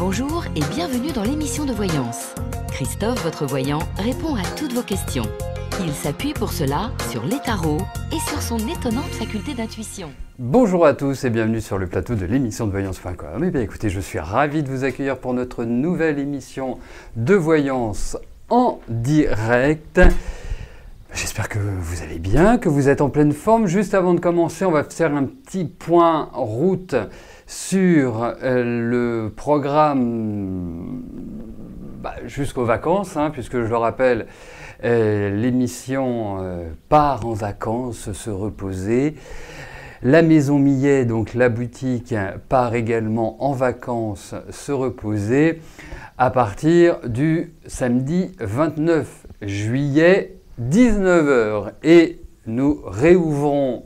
Bonjour et bienvenue dans l'émission de voyance. Christophe, votre voyant, répond à toutes vos questions. Il s'appuie pour cela sur les tarots et sur son étonnante faculté d'intuition. Bonjour à tous et bienvenue sur le plateau de l'émission de voyance.com. Eh bien écoutez, je suis ravi de vous accueillir pour notre nouvelle émission de voyance en direct. J'espère que vous allez bien, que vous êtes en pleine forme. Juste avant de commencer, on va faire un petit point route sur le programme jusqu'aux vacances, puisque je le rappelle, l'émission part en vacances, se reposer. La Maison Millet, donc la boutique, part également en vacances, se reposer à partir du samedi 29 juillet, 19h. Et nous réouvrons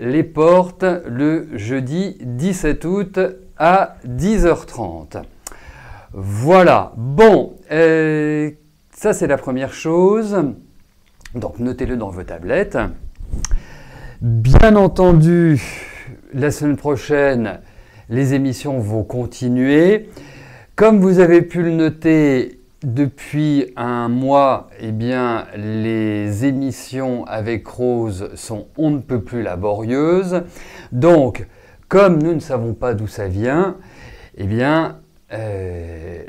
les portes le jeudi 17 août à 10h30. Voilà, bon, ça c'est la première chose, donc notez-le dans vos tablettes. Bien entendu, la semaine prochaine, les émissions vont continuer. Comme vous avez pu le noter depuis un mois, eh bien, les émissions avec Rose sont on ne peut plus laborieuses. Donc, comme nous ne savons pas d'où ça vient, eh bien,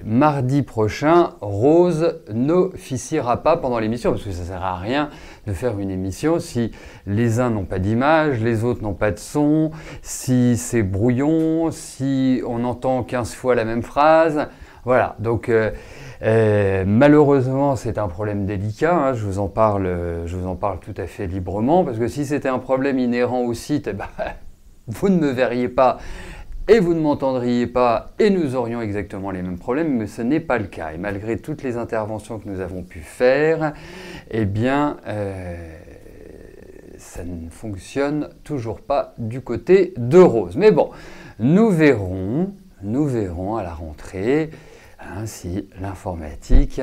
mardi prochain, Rose n'officiera pas pendant l'émission, parce que ça ne sert à rien de faire une émission si les uns n'ont pas d'image, les autres n'ont pas de son, si c'est brouillon, si on entend 15 fois la même phrase. Voilà, donc malheureusement c'est un problème délicat, je vous en parle tout à fait librement, parce que si c'était un problème inhérent au site, vous ne me verriez pas et vous ne m'entendriez pas et nous aurions exactement les mêmes problèmes, mais ce n'est pas le cas. Et malgré toutes les interventions que nous avons pu faire, eh bien, ça ne fonctionne toujours pas du côté de Rose. Mais bon, nous verrons à la rentrée si l'informatique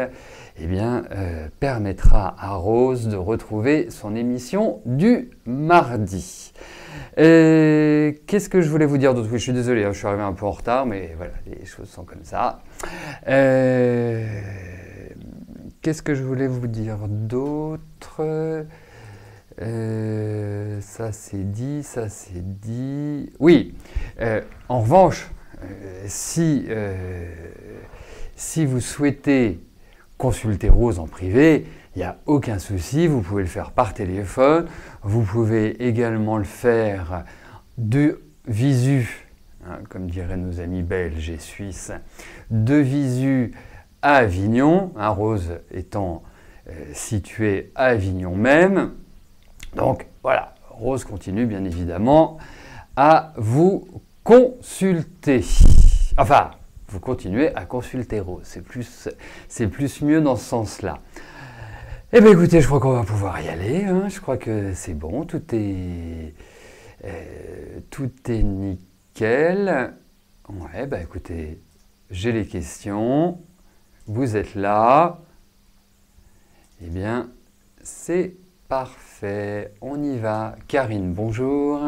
permettra à Rose de retrouver son émission du mardi. Qu'est-ce que je voulais vous dire d'autre? Oui, je suis désolé, je suis arrivé un peu en retard, mais voilà, les choses sont comme ça. Qu'est-ce que je voulais vous dire d'autre? Ça c'est dit, ça c'est dit. Oui, en revanche, si vous souhaitez consulter Rose en privé, il n'y a aucun souci, vous pouvez le faire par téléphone, vous pouvez également le faire de visu, comme diraient nos amis belges et suisses, de visu à Avignon, Rose étant située à Avignon même. Donc voilà, Rose continue bien évidemment à vous consulter. Enfin, vous continuez à consulter Rose, c'est plus mieux dans ce sens-là. Eh bien écoutez, je crois qu'on va pouvoir y aller, je crois que c'est bon, tout est nickel. Ouais, écoutez, j'ai les questions, vous êtes là, eh bien c'est parfait, on y va. Karine, bonjour.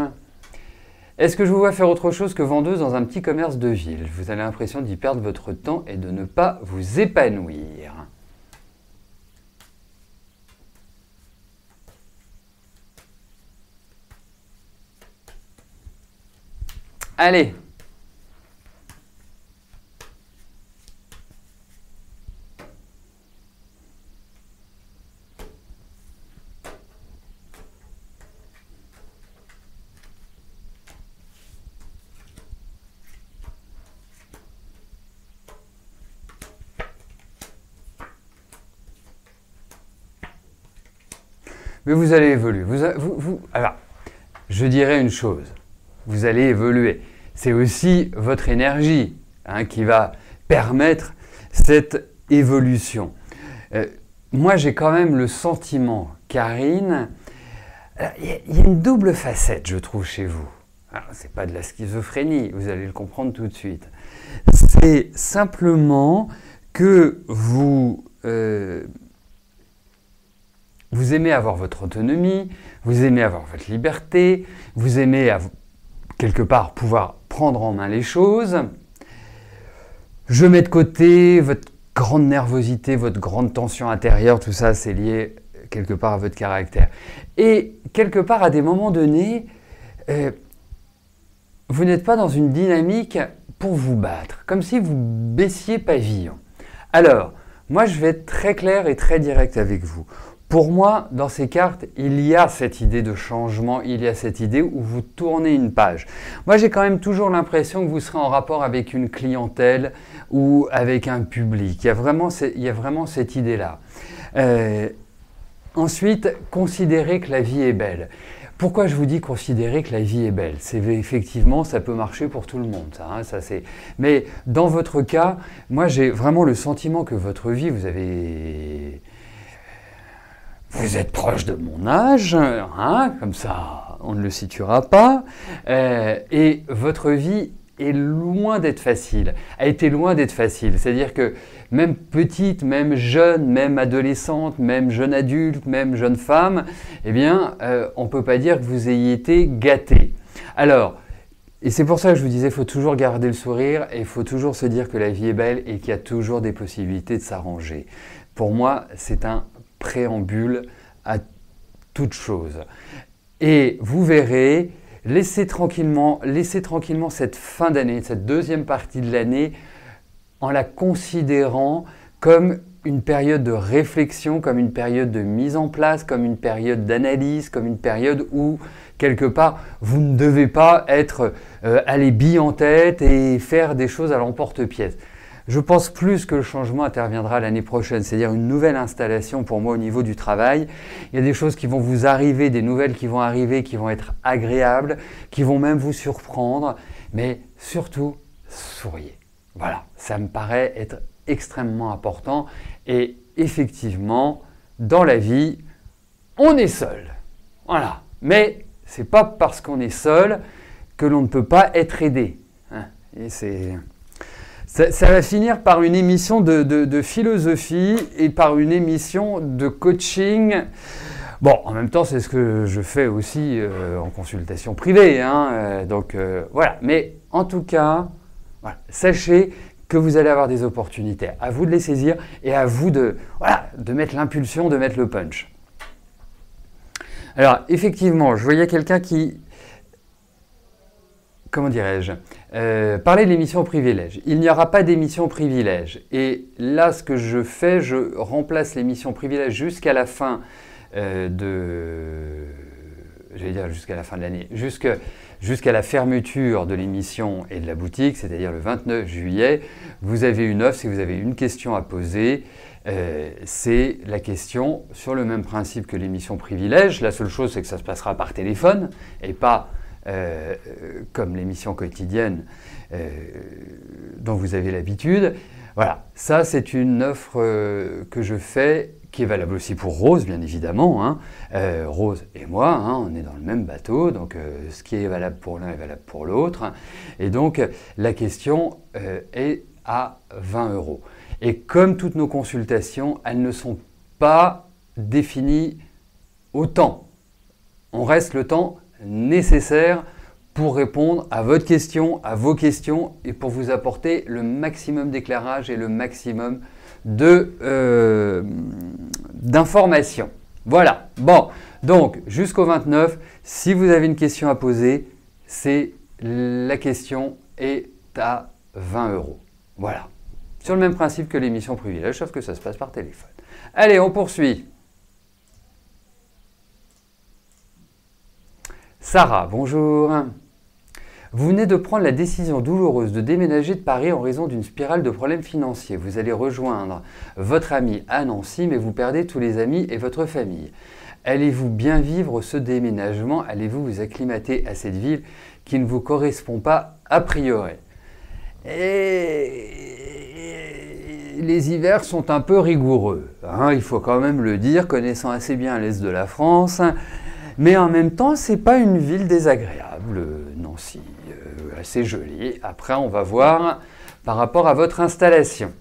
Est-ce que je vous vois faire autre chose que vendeuse dans un petit commerce de ville? Vous avez l'impression d'y perdre votre temps et de ne pas vous épanouir. Allez. Mais vous allez évoluer. Alors, je dirais une chose. Vous allez évoluer. C'est aussi votre énergie qui va permettre cette évolution. Moi, j'ai quand même le sentiment, Karine, il y a une double facette, je trouve, chez vous. Ce n'est pas de la schizophrénie, vous allez le comprendre tout de suite. C'est simplement que vous aimez avoir votre autonomie, vous aimez avoir votre liberté, vous aimez quelque part pouvoir prendre en main les choses. Je mets de côté votre grande nervosité, votre grande tension intérieure, tout ça c'est lié quelque part à votre caractère. Et quelque part à des moments donnés, vous n'êtes pas dans une dynamique pour vous battre, comme si vous baissiez pavillon. Alors, moi je vais être très clair et très direct avec vous. Pour moi, dans ces cartes, il y a cette idée de changement, il y a cette idée où vous tournez une page. Moi, j'ai quand même toujours l'impression que vous serez en rapport avec une clientèle ou avec un public. Il y a vraiment cette idée-là. Ensuite, considérez que la vie est belle. Pourquoi je vous dis considérer que la vie est belle? C'est effectivement, ça peut marcher pour tout le monde, ça, hein, ça c'est. Mais dans votre cas, moi j'ai vraiment le sentiment que votre vie, vous êtes proche de mon âge, hein, comme ça on ne le situera pas, et votre vie est loin d'être facile, a été loin d'être facile. C'est-à-dire que même petite, même jeune, même adolescente, même jeune adulte, même jeune femme, eh bien, on ne peut pas dire que vous ayez été gâté. Alors, et c'est pour ça que je vous disais, il faut toujours garder le sourire et il faut toujours se dire que la vie est belle et qu'il y a toujours des possibilités de s'arranger. Pour moi, c'est un préambule à toute chose. Et vous verrez, laissez tranquillement cette fin d'année, cette deuxième partie de l'année, en la considérant comme une période de réflexion, comme une période de mise en place, comme une période d'analyse, comme une période où, quelque part, vous ne devez pas être aller bille en tête et faire des choses à l'emporte-pièce. Je pense plus que le changement interviendra l'année prochaine, c'est-à-dire une nouvelle installation pour moi au niveau du travail. Il y a des choses qui vont vous arriver, des nouvelles qui vont arriver, qui vont être agréables, qui vont même vous surprendre, mais surtout, souriez. Voilà, ça me paraît être extrêmement important et effectivement, dans la vie, on est seul. Voilà, mais c'est pas parce qu'on est seul que l'on ne peut pas être aidé. Hein, et ça va finir par une émission de philosophie et par une émission de coaching. Bon, en même temps, c'est ce que je fais aussi en consultation privée. Hein, donc voilà, mais en tout cas, voilà, sachez que vous allez avoir des opportunités. À vous de les saisir et à vous de mettre l'impulsion, de mettre le punch. Alors, effectivement, je voyais quelqu'un qui... Comment dirais-je, parler de l'émission privilège. Il n'y aura pas d'émission privilège. Et là, ce que je fais, je remplace l'émission privilège jusqu'à la fin jusqu'à la fin de l'année, jusqu'à la fermeture de l'émission et de la boutique, c'est-à-dire le 29 juillet. Vous avez une offre, si vous avez une question à poser, c'est la question sur le même principe que l'émission privilège. La seule chose, c'est que ça se passera par téléphone et pas... comme l'émission quotidienne dont vous avez l'habitude. Voilà, ça c'est une offre que je fais qui est valable aussi pour Rose, bien évidemment. Hein. Rose et moi, hein, on est dans le même bateau, donc ce qui est valable pour l'un est valable pour l'autre. Et donc la question est à 20 €. Et comme toutes nos consultations, elles ne sont pas définies au temps. On reste le temps nécessaire pour répondre à votre question, à vos questions et pour vous apporter le maximum d'éclairage et le maximum d'informations. Voilà. Bon, donc jusqu'au 29, si vous avez une question à poser, la question est à 20 €. Voilà. Sur le même principe que l'émission privilège, sauf que ça se passe par téléphone. Allez, on poursuit. Sarah, bonjour. Vous venez de prendre la décision douloureuse de déménager de Paris en raison d'une spirale de problèmes financiers. Vous allez rejoindre votre ami à Nancy, mais vous perdez tous les amis et votre famille. Allez-vous bien vivre ce déménagement? Allez-vous vous acclimater à cette ville qui ne vous correspond pas a priori? Et les hivers sont un peu rigoureux, hein, il faut quand même le dire, connaissant assez bien l'Est de la France. Mais en même temps, ce n'est pas une ville désagréable, Nancy, assez jolie. Après, on va voir par rapport à votre installation.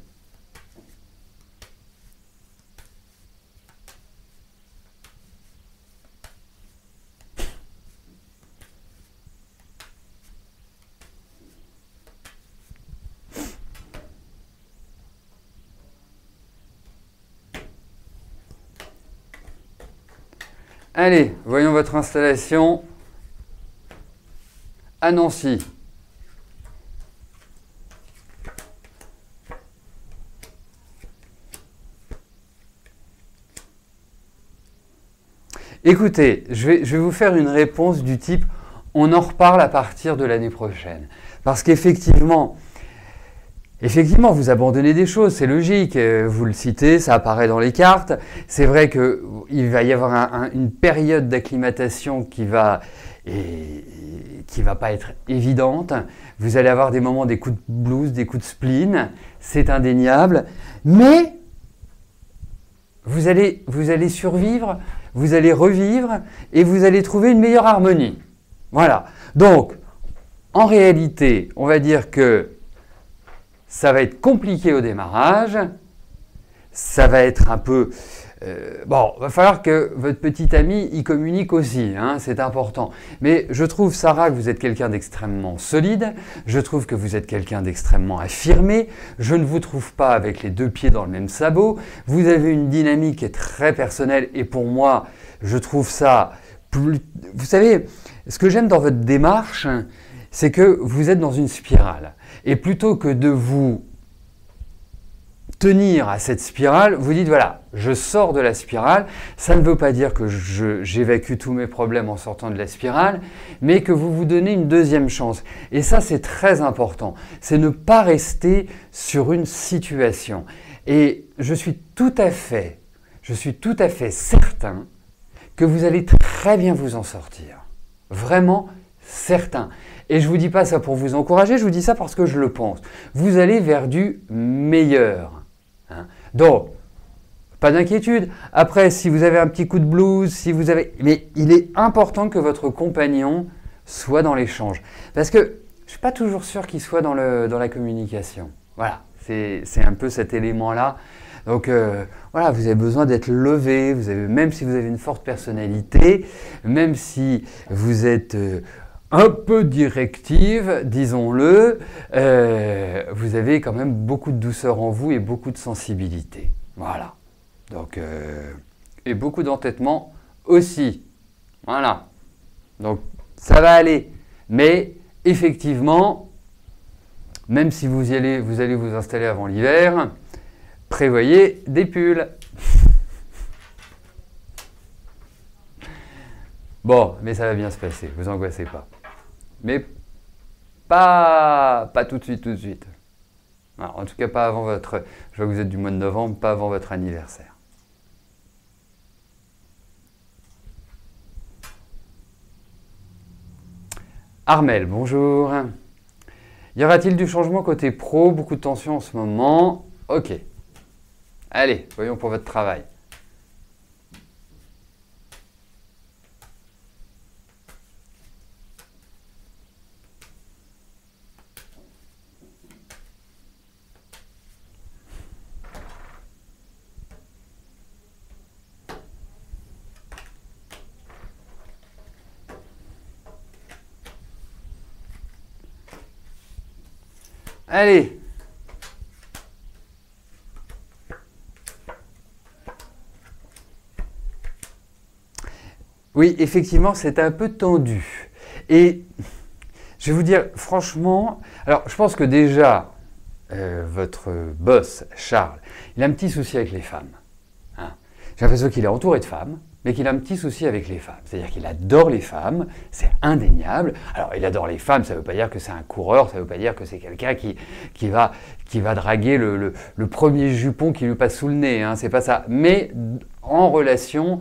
Allez, voyons votre installation à Nancy. Écoutez, je vais vous faire une réponse du type « on en reparle à partir de l'année prochaine ». Parce qu'effectivement, vous abandonnez des choses, c'est logique, vous le citez, ça apparaît dans les cartes. C'est vrai qu'il va y avoir une période d'acclimatation qui va pas être évidente. Vous allez avoir des moments, des coups de blues, des coups de spleen, c'est indéniable. Mais vous allez survivre, vous allez revivre et vous allez trouver une meilleure harmonie. Voilà. Donc, en réalité, on va dire que ça va être compliqué au démarrage, ça va être un peu... bon, il va falloir que votre petit ami y communique aussi, hein, c'est important. Mais je trouve, Sarah, que vous êtes quelqu'un d'extrêmement solide, je trouve que vous êtes quelqu'un d'extrêmement affirmé, je ne vous trouve pas avec les deux pieds dans le même sabot, vous avez une dynamique qui est très personnelle et pour moi, je trouve ça plus... Vous savez, ce que j'aime dans votre démarche, c'est que vous êtes dans une spirale. Et plutôt que de vous tenir à cette spirale, vous dites voilà, je sors de la spirale. Ça ne veut pas dire que j'évacue tous mes problèmes en sortant de la spirale, mais que vous vous donnez une deuxième chance. Et ça, c'est très important. C'est ne pas rester sur une situation. Et je suis tout à fait certain que vous allez très bien vous en sortir. Vraiment certain. Et je ne vous dis pas ça pour vous encourager, je vous dis ça parce que je le pense. Vous allez vers du meilleur. Hein. Donc, pas d'inquiétude. Après, si vous avez un petit coup de blues, mais il est important que votre compagnon soit dans l'échange. Parce que je ne suis pas toujours sûr qu'il soit dans la communication. Voilà, c'est un peu cet élément-là. Donc voilà, vous avez besoin d'être levé, même si vous avez une forte personnalité, même si vous êtes un peu directive, disons-le, vous avez quand même beaucoup de douceur en vous et beaucoup de sensibilité. Voilà. Donc, et beaucoup d'entêtement aussi. Voilà. Donc ça va aller. Mais effectivement, même si vous allez vous installer avant l'hiver, prévoyez des pulls. Bon, mais ça va bien se passer, vous angoissez pas. Mais pas tout de suite, Alors, en tout cas, pas avant votre... Je vois que vous êtes du mois de novembre, pas avant votre anniversaire. Armel, bonjour. Y aura-t-il du changement côté pro? Beaucoup de tension en ce moment. Ok. Allez, voyons pour votre travail. Allez. Oui, effectivement, c'est un peu tendu. Et je vais vous dire, franchement, alors je pense que déjà, votre boss, Charles, il a un petit souci avec les femmes. Hein. J'ai l'impression qu'il est entouré de femmes, mais qu'il a un petit souci avec les femmes. C'est-à-dire qu'il adore les femmes, c'est indéniable. Alors, il adore les femmes, ça ne veut pas dire que c'est un coureur, ça ne veut pas dire que c'est quelqu'un qui va draguer le premier jupon qui lui passe sous le nez, hein, c'est pas ça. Mais en relation,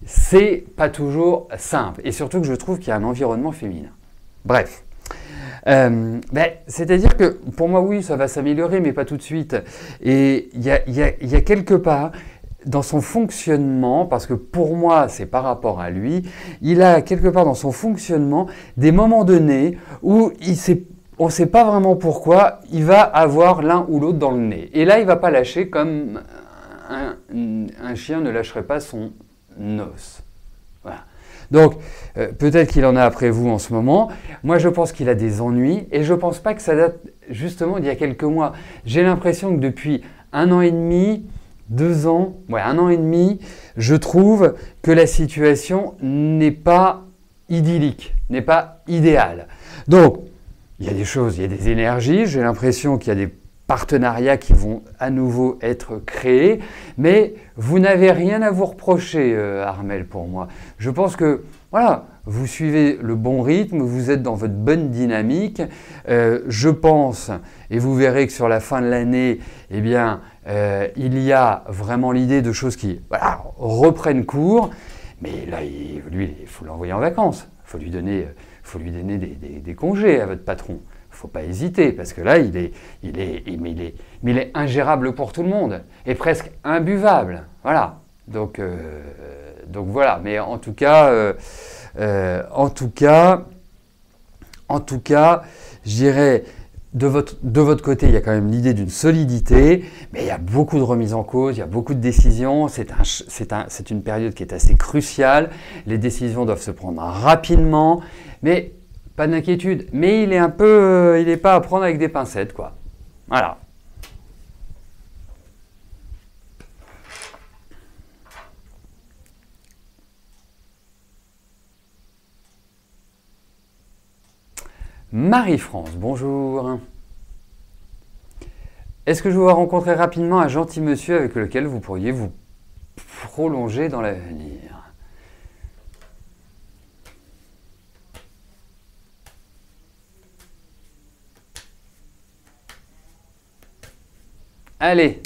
c'est pas toujours simple. Et surtout que je trouve qu'il y a un environnement féminin. Bref. C'est-à-dire que pour moi, oui, ça va s'améliorer, mais pas tout de suite. Et il y a quelque part... dans son fonctionnement, parce que pour moi, c'est par rapport à lui, il a quelque part dans son fonctionnement des moments donnés où on ne sait pas vraiment pourquoi, il va avoir l'un ou l'autre dans le nez. Et là, il ne va pas lâcher comme un chien ne lâcherait pas son os. Voilà. Donc, peut-être qu'il en a après vous en ce moment. Moi, je pense qu'il a des ennuis et je ne pense pas que ça date justement d'il y a quelques mois. J'ai l'impression que depuis 1 an et demi, 2 ans, ouais, 1 an et demi, je trouve que la situation n'est pas idyllique, n'est pas idéale. Donc, il y a des choses, il y a des énergies, j'ai l'impression qu'il y a des partenariats qui vont à nouveau être créés, mais vous n'avez rien à vous reprocher, Armel, pour moi. Je pense que, voilà, vous suivez le bon rythme, vous êtes dans votre bonne dynamique. Je pense, et vous verrez que sur la fin de l'année, eh bien, il y a vraiment l'idée de choses qui, voilà, reprennent cours, mais là, lui, il faut l'envoyer en vacances, il faut lui donner des congés à votre patron. Il ne faut pas hésiter, parce que là, il est ingérable pour tout le monde, et presque imbuvable. Voilà. Donc voilà. Mais en tout cas, je dirais, de votre côté, il y a quand même l'idée d'une solidité, mais il y a beaucoup de remises en cause, il y a beaucoup de décisions. C'est une période qui est assez cruciale. Les décisions doivent se prendre rapidement, mais pas d'inquiétude. Mais il n'est pas à prendre avec des pincettes, quoi. Voilà. Marie-France, bonjour. Est-ce que je vous rencontrer rapidement un gentil monsieur avec lequel vous pourriez vous prolonger dans l'avenir? Allez.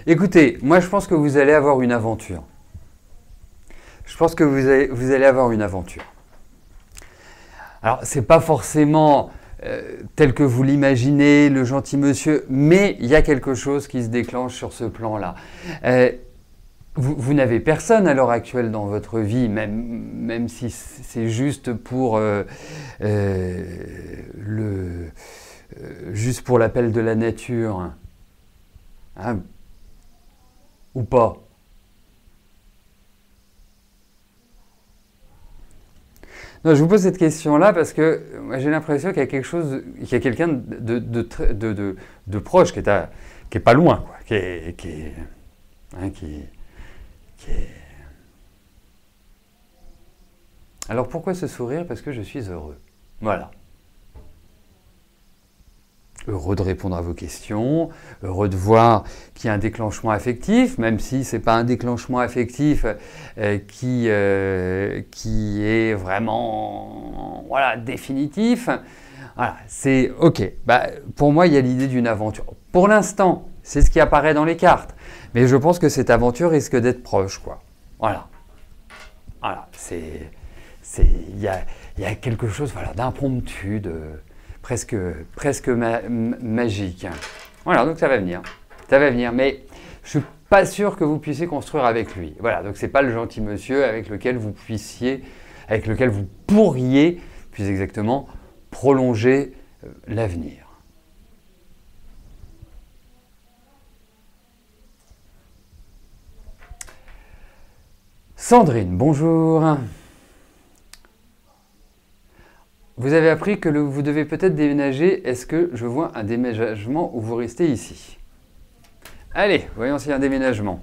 Écoutez, moi je pense que vous allez avoir une aventure. Je pense que vous allez avoir une aventure. Alors, ce n'est pas forcément tel que vous l'imaginez, le gentil monsieur, mais il y a quelque chose qui se déclenche sur ce plan-là. Vous n'avez personne à l'heure actuelle dans votre vie, même si c'est juste pour juste pour l'appel de la nature. Hein, ou pas? Non, je vous pose cette question-là parce que j'ai l'impression qu'il y a quelque chose, qu'il y a quelqu'un de proche qui est pas loin, quoi, qui est. Alors pourquoi ce sourire? Parce que je suis heureux. Voilà. Heureux de répondre à vos questions, heureux de voir qu'il y a un déclenchement affectif, même si ce n'est pas un déclenchement affectif qui est vraiment définitif. Voilà, c'est OK. Bah, pour moi, il y a l'idée d'une aventure. Pour l'instant, c'est ce qui apparaît dans les cartes. Mais je pense que cette aventure risque d'être proche, quoi. Voilà. Voilà, il y a quelque chose d'impromptu, presque magique. Voilà, donc ça va venir. Ça va venir, mais je ne suis pas sûr que vous puissiez construire avec lui. Voilà, donc ce n'est pas le gentil monsieur avec lequel vous pourriez, plus exactement, prolonger l'avenir. Sandrine, bonjour. Vous avez appris que vous devez peut-être déménager. Est-ce que je vois un déménagement ou vous restez ici? Allez, voyons s'il y a un déménagement.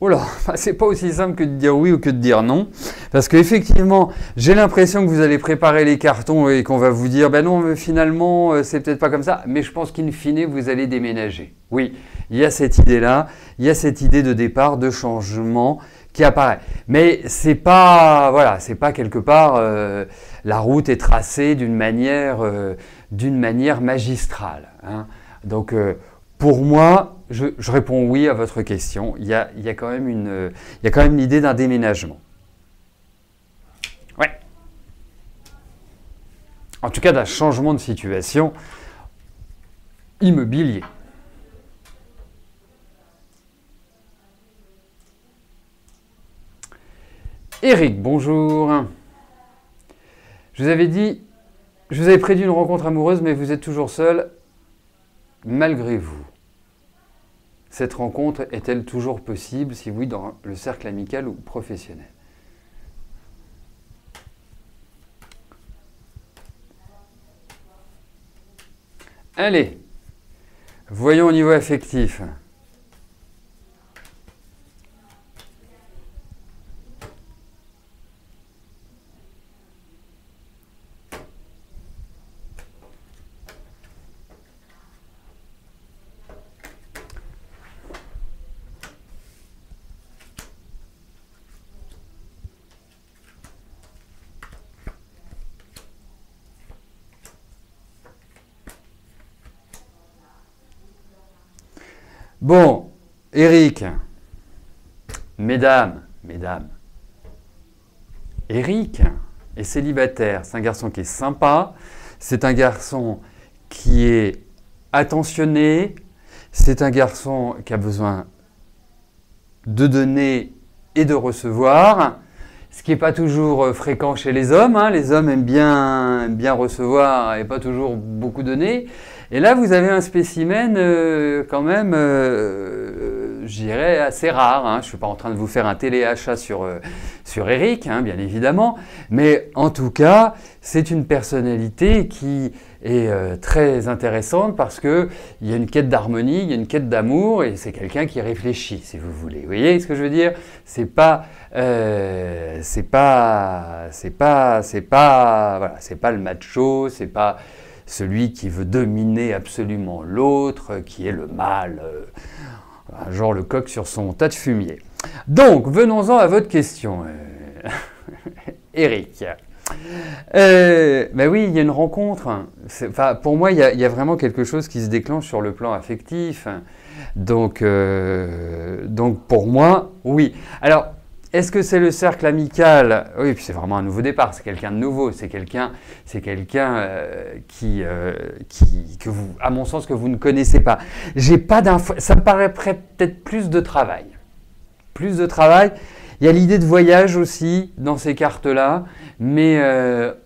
Oh là, c'est pas aussi simple que de dire oui ou que de dire non, parce qu'effectivement, j'ai l'impression que vous allez préparer les cartons et qu'on va vous dire, ben non, mais finalement, c'est peut-être pas comme ça, mais je pense qu'in fine, vous allez déménager. Oui, il y a cette idée-là, il y a cette idée de départ, de changement qui apparaît. Mais c'est pas, c'est pas quelque part, la route est tracée d'une manière magistrale. Hein. Donc, pour moi, je réponds oui à votre question. Il y a quand même l'idée d'un déménagement. Ouais. En tout cas, d'un changement de situation immobilier. Eric, bonjour. Je vous avais prédit une rencontre amoureuse, mais vous êtes toujours seul, malgré vous. Cette rencontre est-elle toujours possible, si oui, dans le cercle amical ou professionnel? Allez, voyons au niveau affectif. Bon, Eric, mesdames, Eric est célibataire, c'est un garçon qui est sympa, c'est un garçon qui est attentionné, c'est un garçon qui a besoin de donner et de recevoir, ce qui n'est pas toujours fréquent chez les hommes, hein. Les hommes aiment bien recevoir et pas toujours beaucoup donner. Et là, vous avez un spécimen quand même, je dirais, assez rare. Hein. Je ne suis pas en train de vous faire un téléachat sur Eric, hein, bien évidemment. Mais en tout cas, c'est une personnalité qui est très intéressante parce qu'il y a une quête d'harmonie, il y a une quête d'amour et c'est quelqu'un qui réfléchit, si vous voulez. Vous voyez ce que je veux dire? C'est pas le macho, c'est pas celui qui veut dominer absolument l'autre, qui est le mâle, genre le coq sur son tas de fumier. Donc, venons-en à votre question, Eric. Ben oui, il y a une rencontre. Pour moi, il y a vraiment quelque chose qui se déclenche sur le plan affectif. Donc pour moi, oui. Alors, est-ce que c'est le cercle amical? Oui, puis c'est vraiment un nouveau départ, c'est quelqu'un de nouveau, c'est quelqu'un que vous, à mon sens, que vous ne connaissez pas. J'ai pas d'infos, ça me paraît peut-être plus de travail. Plus de travail. Il y a l'idée de voyage aussi dans ces cartes-là, mais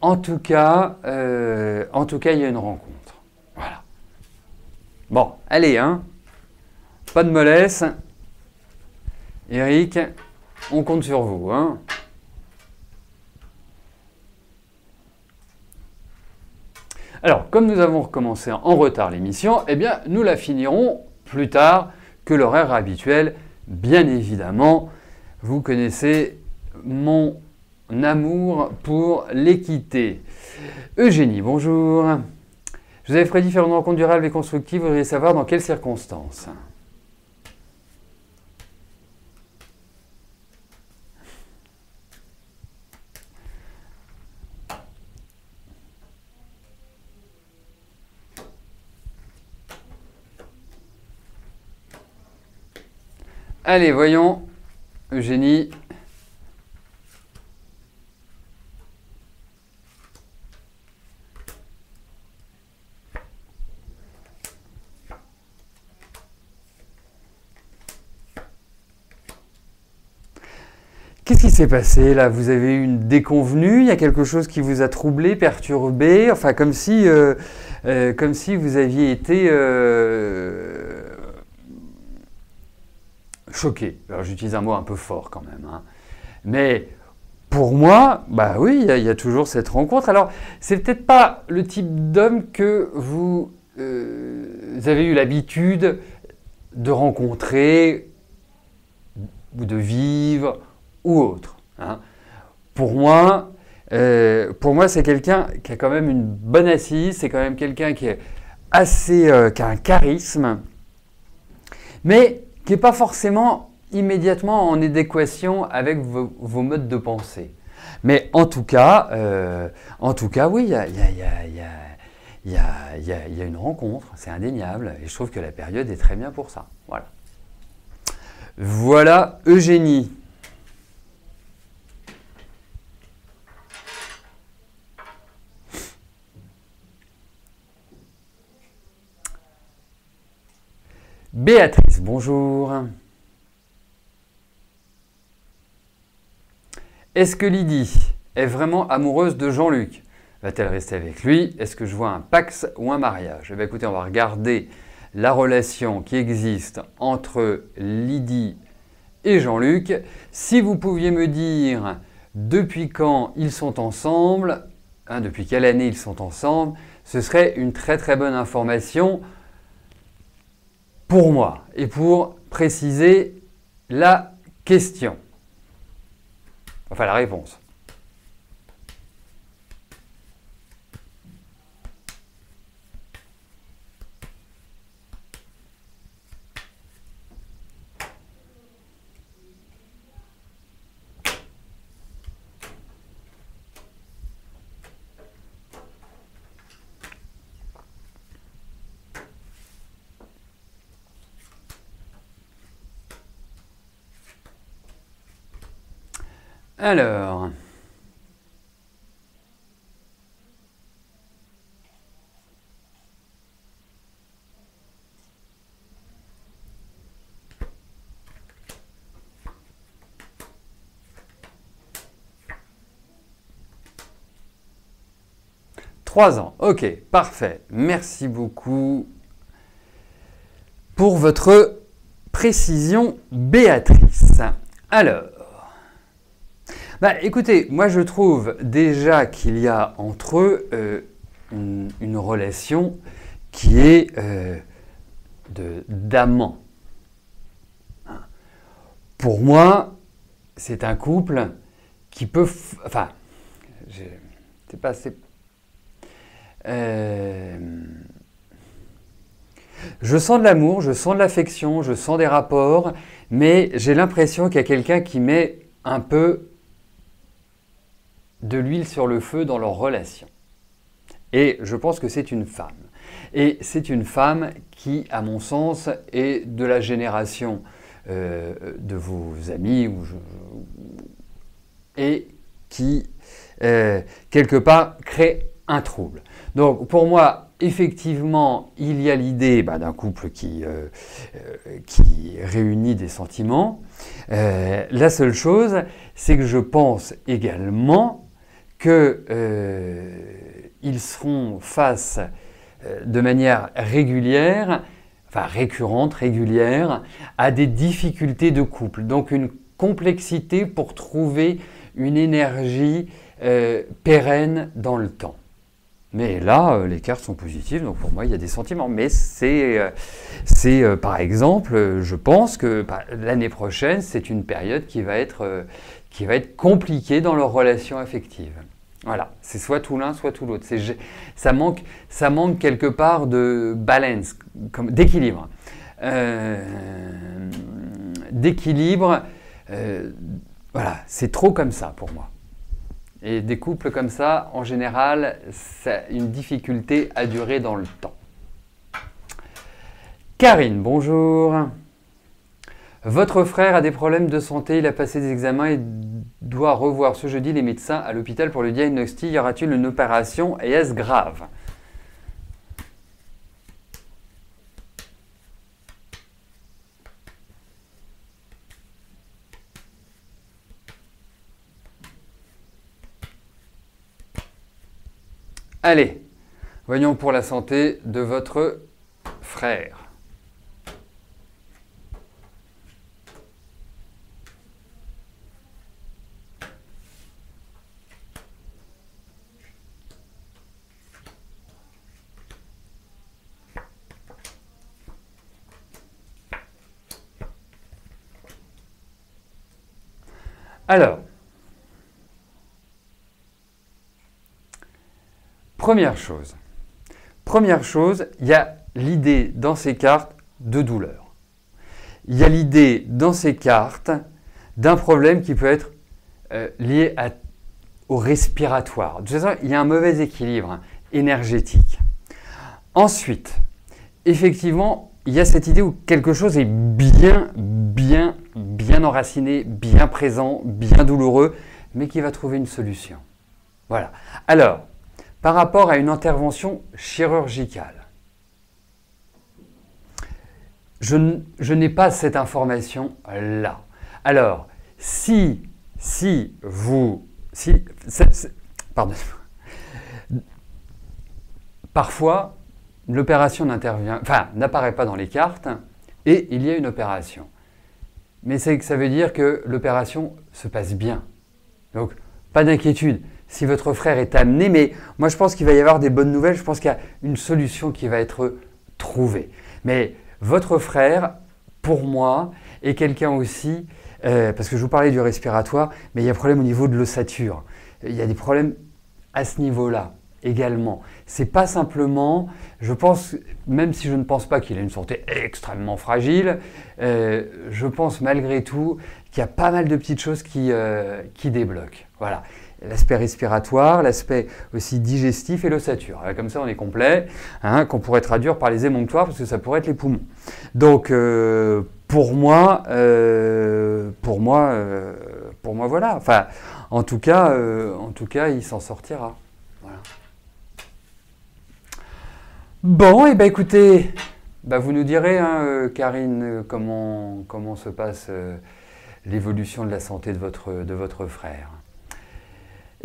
en tout cas, il y a une rencontre. Voilà. Bon, allez, hein. Pas de mollesse. Eric, on compte sur vous, hein. Alors, comme nous avons recommencé en retard l'émission, eh bien, nous la finirons plus tard que l'horaire habituel, bien évidemment. Vous connaissez mon amour pour l'équité. Eugénie, bonjour. Je vous avais prédit faire une rencontre durable et constructive. Vous voudriez savoir dans quelles circonstances? Allez, voyons. Eugénie. Qu'est-ce qui s'est passé là? Vous avez eu une déconvenue? Il y a quelque chose qui vous a troublé, perturbé? Enfin, comme si vous aviez été choqué. Alors, j'utilise un mot un peu fort quand même, hein. Mais pour moi, bah oui, il y a toujours cette rencontre. Alors, c'est peut-être pas le type d'homme que vous avez eu l'habitude de rencontrer ou de vivre ou autre, hein. Pour moi, c'est quelqu'un qui a quand même une bonne assise, c'est quand même quelqu'un qui est qui a un charisme, mais qui n'est pas forcément immédiatement en adéquation avec vos modes de pensée. Mais en tout cas, oui, il y a une rencontre, c'est indéniable, et je trouve que la période est très bien pour ça. Voilà. Voilà Eugénie. Béatrice, bonjour. Est-ce que Lydie est vraiment amoureuse de Jean-Luc? Va-t-elle rester avec lui? Est-ce que je vois un Pax ou un mariage? Eh bien, écoutez, on va regarder la relation qui existe entre Lydie et Jean-Luc. Si vous pouviez me dire depuis quand ils sont ensemble, depuis quelle année ils sont ensemble, ce serait une très très bonne information pour moi et pour préciser la question. Enfin, la réponse. Alors, trois ans. Ok, parfait. Merci beaucoup pour votre précision, Béatrice. Alors, écoutez, moi je trouve déjà qu'il y a entre eux une relation qui est d'amant. Pour moi, c'est un couple qui peut... Enfin, c'est pas... Je sens de l'amour, je sens de l'affection, je sens des rapports, mais j'ai l'impression qu'il y a quelqu'un qui met un peu de l'huile sur le feu dans leur relation. Et je pense que c'est une femme. Et c'est une femme qui, à mon sens, est de la génération de vos amis et qui, quelque part, crée un trouble. Donc, pour moi, effectivement, il y a l'idée d'un couple qui réunit des sentiments. La seule chose, c'est que je pense également qu'ils seront face de manière régulière, enfin récurrente, régulière, à des difficultés de couple. Donc une complexité pour trouver une énergie pérenne dans le temps. Mais là, les cartes sont positives, donc pour moi, il y a des sentiments. Mais c'est par exemple, je pense que l'année prochaine, c'est une période qui va être compliquée dans leur relation affective. Voilà, c'est soit tout l'un, soit tout l'autre. Ça manque quelque part de balance, d'équilibre. Voilà, c'est trop comme ça pour moi. Et des couples comme ça, en général, ça a une difficulté à durer dans le temps. Karine, bonjour. Votre frère a des problèmes de santé, il a passé des examens et doit revoir ce jeudi les médecins à l'hôpital pour le diagnostic. Y aura-t-il une opération et est-ce grave? Allez, voyons pour la santé de votre frère. Alors, première chose, il y a l'idée dans ces cartes de douleur. Il y a l'idée dans ces cartes d'un problème qui peut être lié au respiratoire. De toute façon, il y a un mauvais équilibre énergétique. Ensuite, effectivement, il y a cette idée où quelque chose est bien enraciné, bien présent, bien douloureux, mais qui va trouver une solution. Voilà. Alors, par rapport à une intervention chirurgicale, je n'ai pas cette information-là. Alors, parfois, l'opération n'apparaît pas dans les cartes et il y a une opération. Mais ça veut dire que l'opération se passe bien. Donc, pas d'inquiétude. Si votre frère est amené, mais moi je pense qu'il va y avoir des bonnes nouvelles, je pense qu'il y a une solution qui va être trouvée. Mais votre frère, pour moi, est quelqu'un aussi, parce que je vous parlais du respiratoire, mais il y a un problème au niveau de l'ossature. Il y a des problèmes à ce niveau-là également. C'est pas simplement, je pense, même si je ne pense pas qu'il ait une santé extrêmement fragile, je pense malgré tout qu'il y a pas mal de petites choses qui débloquent. Voilà. L'aspect respiratoire, l'aspect aussi digestif et l'ossature. Comme ça, on est complet, hein, qu'on pourrait traduire par les émonctoires, parce que ça pourrait être les poumons. Donc, pour moi, voilà. Enfin, en tout cas, il s'en sortira. Voilà. Bon, et ben écoutez, vous nous direz, hein, Karine, comment se passe l'évolution de la santé de votre frère.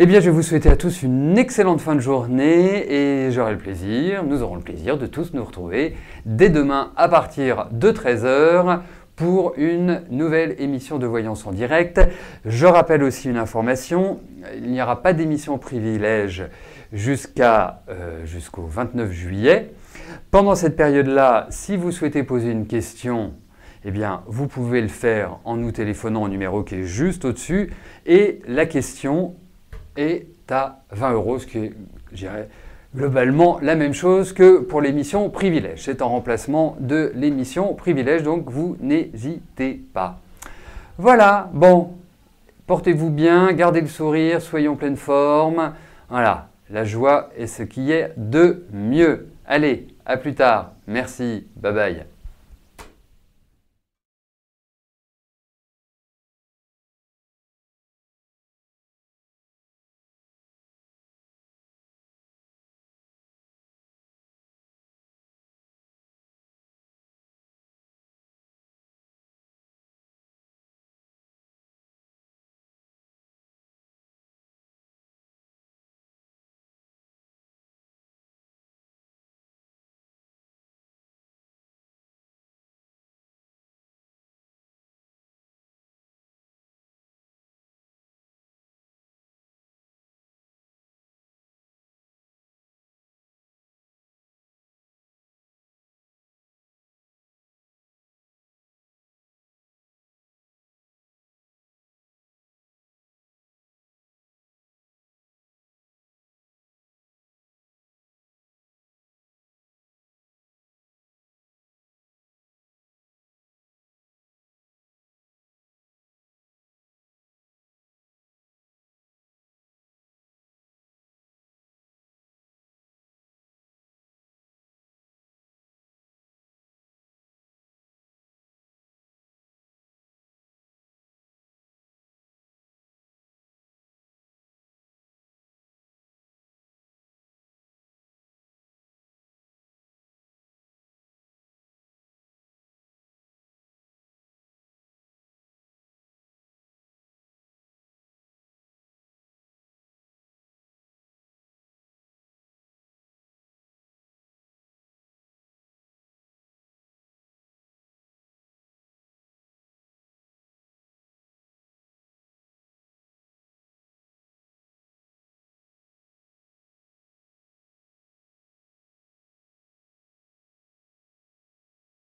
Eh bien, je vais vous souhaiter à tous une excellente fin de journée et nous aurons le plaisir de tous nous retrouver dès demain à partir de 13 h pour une nouvelle émission de Voyance en direct. Je rappelle aussi une information, il n'y aura pas d'émission privilège jusqu'au 29 juillet. Pendant cette période-là, si vous souhaitez poser une question, eh bien, vous pouvez le faire en nous téléphonant au numéro qui est juste au-dessus et la question est à 20 €, ce qui est, je dirais, globalement la même chose que pour l'émission Privilège. C'est en remplacement de l'émission Privilège, donc vous n'hésitez pas. Voilà, bon, portez-vous bien, gardez le sourire, soyez en pleine forme. Voilà, la joie est ce qui est de mieux. Allez, à plus tard. Merci, bye bye.